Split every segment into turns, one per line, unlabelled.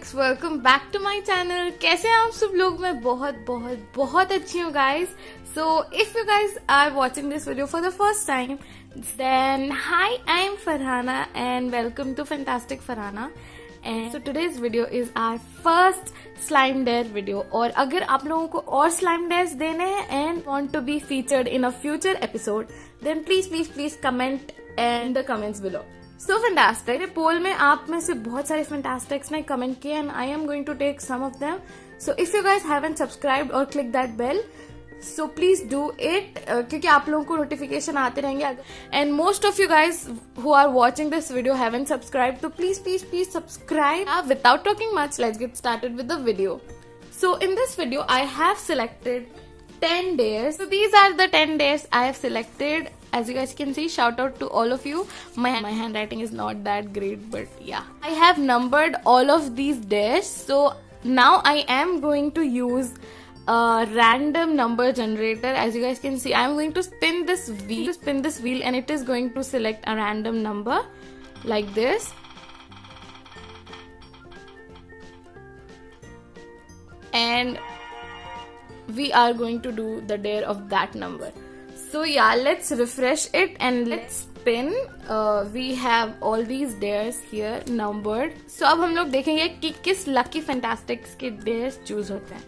फैंटास्टिक्स, welcome back to my channel. कैसे हैं आप सब लोग? मैं बहुत बहुत बहुत अच्छी हूँ guys. So if you guys are watching this video for the first time, then hi, I am Farhana and welcome to fantastic Farhana. And so today's video is our first slime dare video. और अगर आप लोगों को और slime dares देने हैं and want to be featured in a future episode, then please please please comment in the comments below. So fantastic, poll में आप में से बहुत सारे फैंटास्टिक्स ने कमेंट किए and I am going to take some of them. So if you guys haven't subscribed और click that bell, so please do it, क्योंकि आप लोगों को नोटिफिकेशन आते रहेंगे। And most of you guys who are watching this video haven't subscribe, तो please please please subscribe. Without talking much, let's get started with the video. So in this video, I have selected 10 days. So these are the 10 days I have selected. As you guys can see, shout out to all of you. My handwriting is not that great, but yeah. I have numbered all of these days. So now I am going to use a random number generator. As you guys can see, I am going to spin this wheel, and it is going to select a random number like this. And we are going to do the dare of that number. So yeah, let's refresh it and let's spin. We have all these dares here numbered. So अब हम लोग देखेंगे कि किस lucky fantastics के dares choose होते हैं.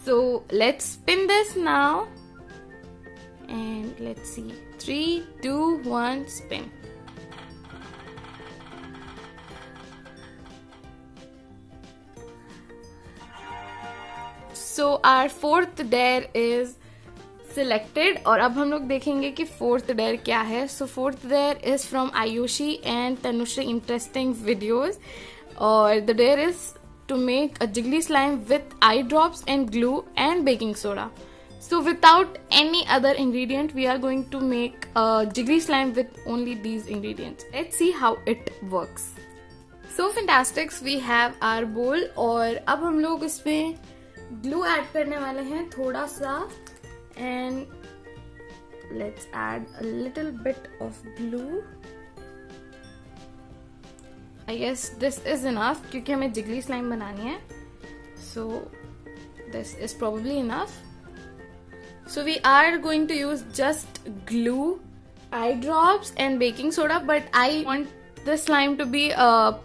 So let's spin this now and let's see. 3, 2, 1, spin. So our fourth dare is selected और अब हम लोग देखेंगे कि fourth dare क्या है. So fourth dare is from Ayushi and Tanushree interesting videos, और the dare is to make a jiggly slime with eye drops and glue and baking soda. So without any other ingredient, we are going to make a jiggly slime with only these ingredients. Let's see how it works. So fantastics, we have our bowl और अब हम लोग इसमें glue add करने वाले हैं थोड़ा सा, and let's add a little bit of glue. I guess this is enough क्योंकि हमें जिगली स्लाइम बनानी है. So this is probably enough. So we are going to use just glue, eye drops and baking soda, but I want the slime to be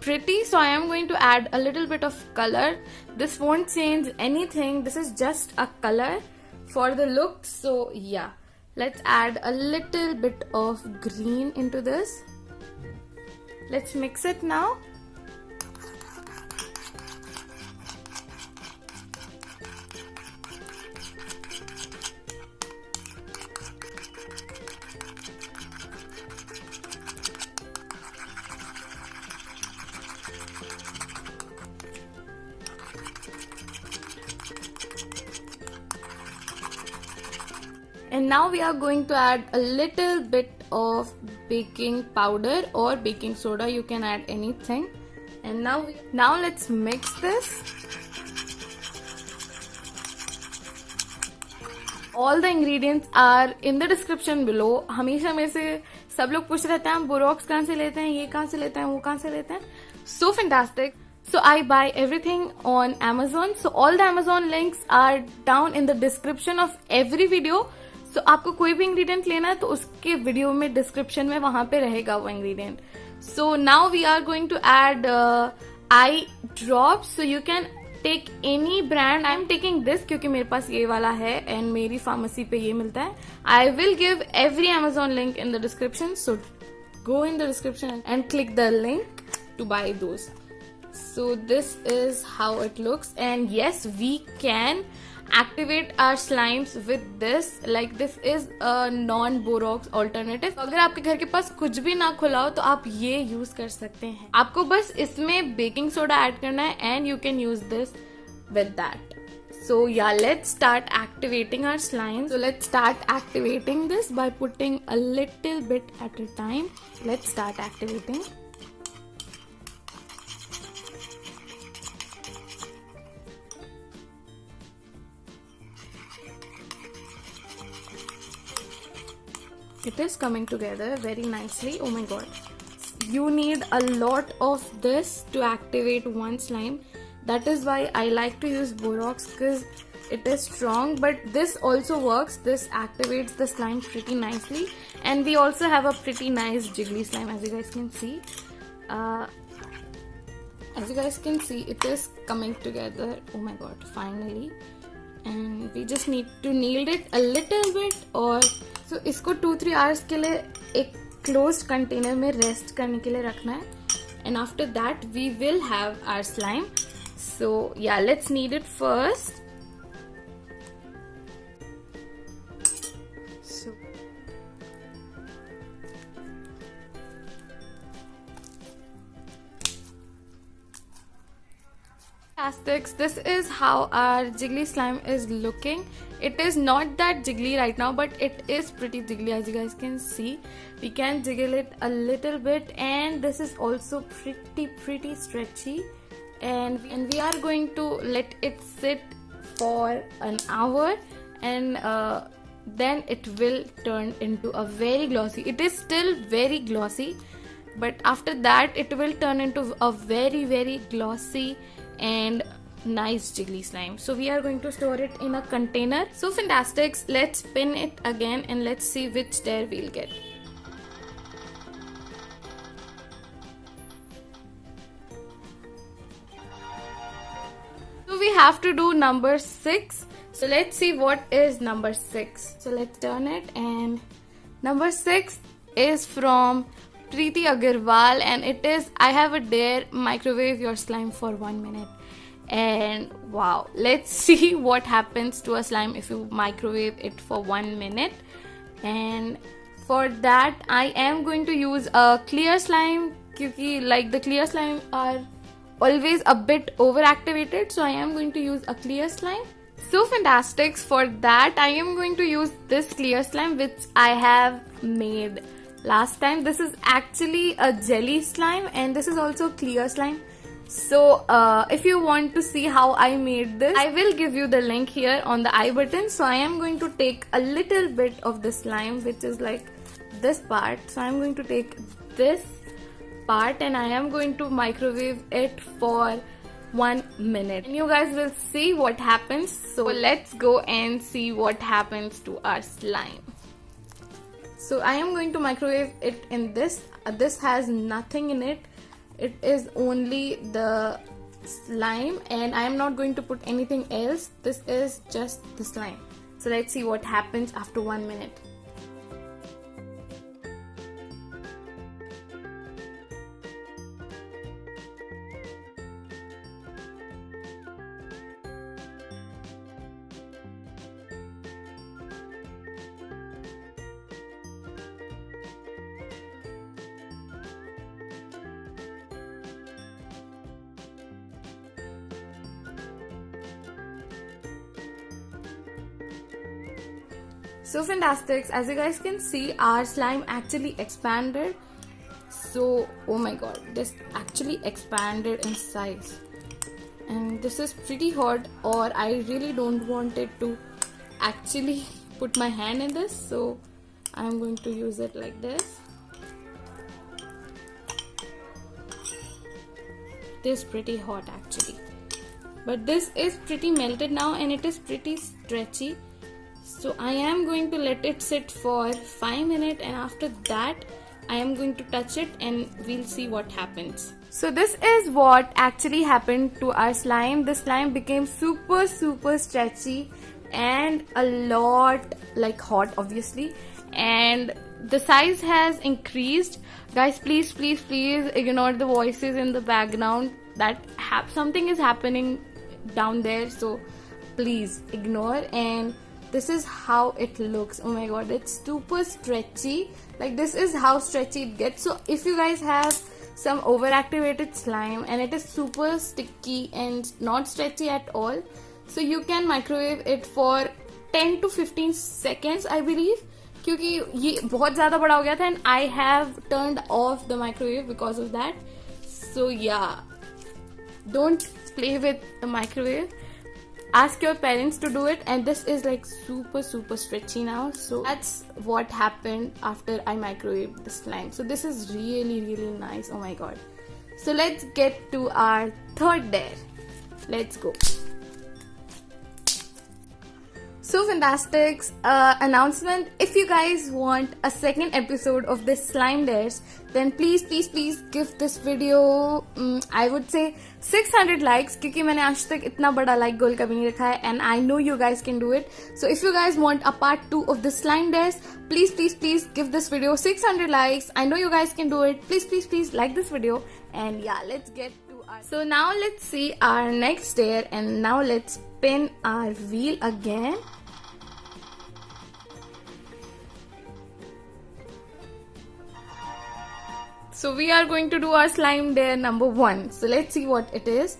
pretty, so I am going to add a little bit of color. This won't change anything, this is just a color for the look. So yeah, let's add a little bit of green into this. Let's mix it now. And now we are going to add a little bit of baking powder or baking soda. You can add anything. And now let's mix this. All the ingredients are in the description below. हमेशा में से सब लोग पूछ रहे हैं हम बोरोक्स कहाँ से लेते हैं, ये कहाँ से लेते हैं, वो कहाँ से लेते हैं. So fantastic. So I buy everything on Amazon. So all the Amazon links are down in the description of every video. तो आपको कोई भी इंग्रेडिएंट लेना है तो उसके वीडियो में डिस्क्रिप्शन में वहां पे रहेगा वो ingredient. So now we are going to add eye drops. So you can take any brand. I am taking this क्योंकि मेरे पास ये वाला है एंड मेरी फार्मेसी पे ये मिलता है. I will give every Amazon link in the description, so go in the description and click the link to buy those. So this is how it looks, and yes, we can activate our slimes with this. Like this is a non-Borax alternative. अगर आपके घर के पास कुछ भी ना खुला हो तो आप ये यूज कर सकते हैं. आपको बस इसमें बेकिंग सोडा ऐड करना है and you can use this with that. So yeah, let's start activating our slime. So let's start activating this by putting a little bit at a time. Let's start activating. It is coming together very nicely. Oh my god. You need a lot of this to activate one slime. That is why I like to use Borax, because it is strong, but this also works. This activates the slime pretty nicely, and we also have a pretty nice jiggly slime, as you guys can see. As you guys can see, it is coming together. Oh my god, finally. And we just need to knead it a little bit, और so इसको 2-3 hours के लिए एक closed container में rest करने के लिए रखना है. And after that we will have our slime. So yeah, let's knead it first. So this is how our jiggly slime is looking. It is not that jiggly right now, but it is pretty jiggly, as you guys can see. We can jiggle it a little bit, and this is also pretty stretchy. And we are going to let it sit for an hour, and then it will turn into a very glossy. It is still very glossy, but after that it will turn into a very glossy and nice jiggly slime. So we are going to store it in a container. So Fantastics, let's spin it again and let's see which dare we'll get. So we have to do number 6. So let's see what is number 6. So let's turn it, and number 6 is from Preeti Agarwal, and it is, I have a dare, microwave your slime for 1 minute. And wow, let's see what happens to a slime if you microwave it for 1 minute. And for that I am going to use a clear slime, because like the clear slime are always a bit overactivated, so I am going to use a clear slime. So Fantastics, for that I am going to use this clear slime which I have made last time. This is actually a jelly slime, and this is also clear slime. So if you want to see how I made this, I will give you the link here on the I button. So I am going to take a little bit of the slime, which is like this part. So I am going to take this part and I am going to microwave it for 1 minute, and you guys will see what happens. So let's go and see what happens to our slime. So I am going to microwave it in this. This has nothing in it. It is only the slime, and I am not going to put anything else. This is just the slime. So let's see what happens after 1 minute. So Fantastics, as you guys can see, our slime actually expanded. So oh my god, this actually expanded in size, and this is pretty hot, or I really don't want it to actually put my hand in this, so I'm going to use it like this. It is pretty hot actually, but this is pretty melted now and it is pretty stretchy. So I am going to let it sit for 5 minutes, and after that I am going to touch it and we'll see what happens. So this is what actually happened to our slime. The slime became super stretchy and a lot like hot, obviously, and the size has increased. Guys, please ignore the voices in the background. That something is happening down there, so please ignore. And this is how it looks. Oh my god, it's super stretchy. Like, this is how stretchy it gets. So if you guys have some overactivated slime and it is super sticky and not stretchy at all, so you can microwave it for 10 to 15 seconds, I believe, क्योंकि ये बहुत ज़्यादा बड़ा हो गया था, and I have turned off the microwave because of that. So yeah, don't play with the microwave. Ask your parents to do it, and this is like super stretchy now. So that's what happened after I microwaved the slime. So this is really nice. Oh my god. So let's get to our third dare. let's go. So fantastic announcement. If you guys want a second episode of this slime dares, then please give this video I would say 600 likes, क्योंकि मैंने आज तक इतना बड़ा like goal कभी नहीं रखा है, and I know you guys can do it. So if you guys want a part 2 of the slime dares, please give this video 600 likes. I know you guys can do it. Please like this video, and yeah, let's get to our. So now let's see our next dare, and now let's spin our wheel again. So we are going to do our slime dare number 1. So let's see what it is.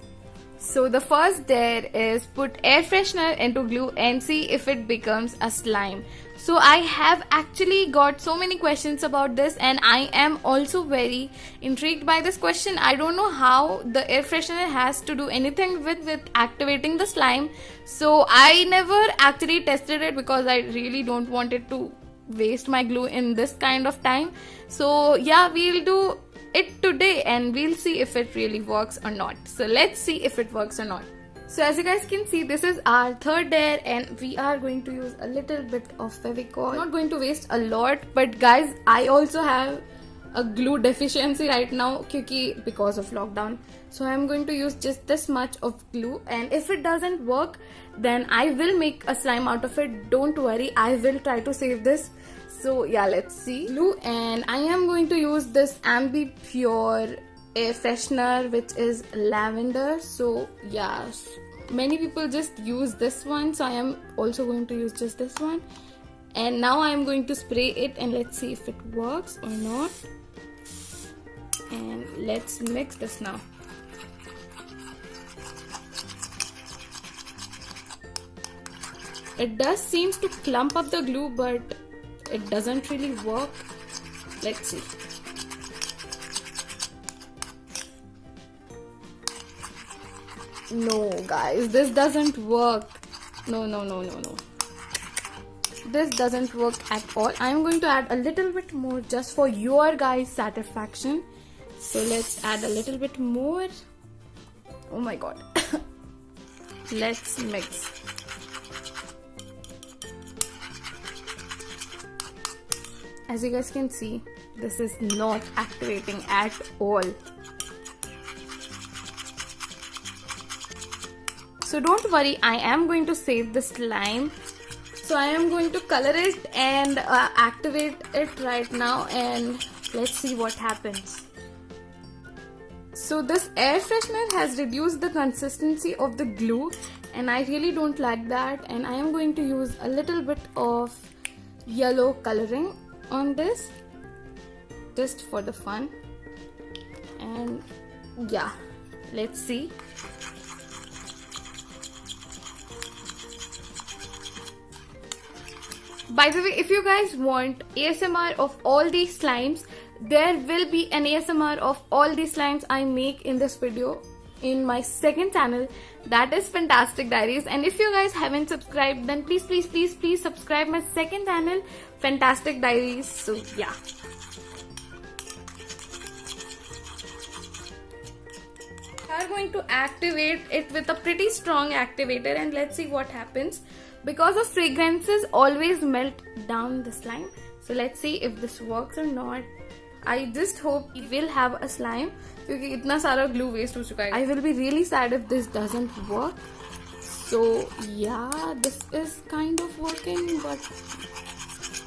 So the first dare is put air freshener into glue and see if it becomes a slime. So I have actually got so many questions about this, and I am also very intrigued by this question. I don't know how the air freshener has to do anything with activating the slime. So I never actually tested it because I really don't want it to waste my glue in this kind of time. So yeah, we'll do it today and we'll see if it really works or not. So let's see if it works or not. So as you guys can see, this is our third dare, and we are going to use a little bit of Fevicol. I'm not going to waste a lot, but guys, I also have a glue deficiency right now because of lockdown. So I'm going to use just this much of glue, and if it doesn't work, then I will make a slime out of it. Don't worry, I will try to save this. So yeah, let's see. Glue, and I am going to use this Ambi Pure air freshener, which is lavender. So yeah, many people just use this one, so I am also going to use just this one. And now I am going to spray it, and let's see if it works or not. And let's mix this now. It does seems to clump up the glue, but it doesn't really work. Let's see. No guys, this doesn't work. No. This doesn't work at all. I'm going to add a little bit more just for your guys' satisfaction. So let's add a little bit more. Oh my god. Let's mix. As you guys can see, this is not activating at all. So don't worry, I am going to save the slime. So I am going to color it and activate it right now, and let's see what happens. So this air freshener has reduced the consistency of the glue, and I really don't like that, and I am going to use a little bit of yellow coloring on this just for the fun. And yeah, let's see. By the way, if you guys want ASMR of all these slimes, there will be an ASMR of all these slimes I make in this video in my second channel, that is Fantastic Diaries. And if you guys haven't subscribed, then please subscribe my second channel, Fantastic Diaries. So yeah. We are going to activate it with a pretty strong activator, and let's see what happens. Because of fragrances always melt down the slime. So let's see if this works or not. I just hope we will have a slime, क्योंकि इतना सारा glue waste हो चुका है. I will be really sad if this doesn't work. So yeah, this is kind of working, but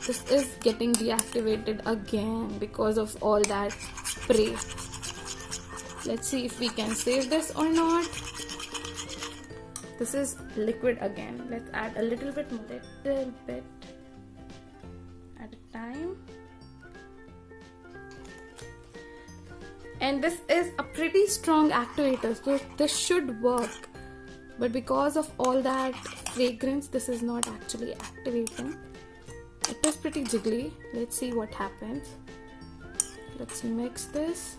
this is getting deactivated again because of all that spray. Let's see if we can save this or not. This is liquid again. Let's add a little bit more, little bit at a time. And this is a pretty strong activator, so this should work. But because of all that fragrance, this is not actually activating. It is pretty jiggly. Let's see what happens. Let's mix this.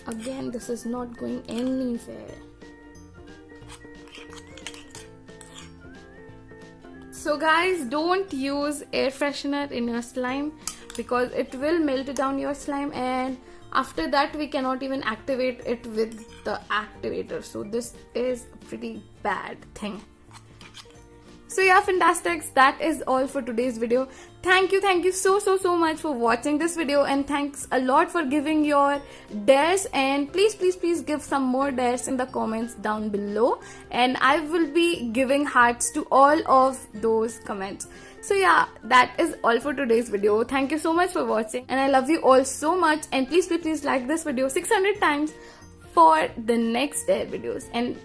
Again, this is not going anywhere. So guys, don't use air freshener in your slime because it will melt down your slime, and after that we cannot even activate it with the activator. So this is a pretty bad thing. So yeah, fantastics, that is all for today's video. Thank you so much for watching this video, and thanks a lot for giving your dares, and please give some more dares in the comments down below, and I will be giving hearts to all of those comments. So yeah, that is all for today's video. Thank you so much for watching, and I love you all so much, and please like this video 600 times for the next dare videos, and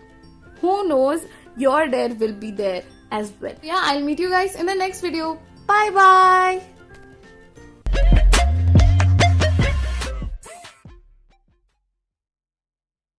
who knows, your dare will be there as well. Yeah, I'll meet you guys in the next video. Bye bye.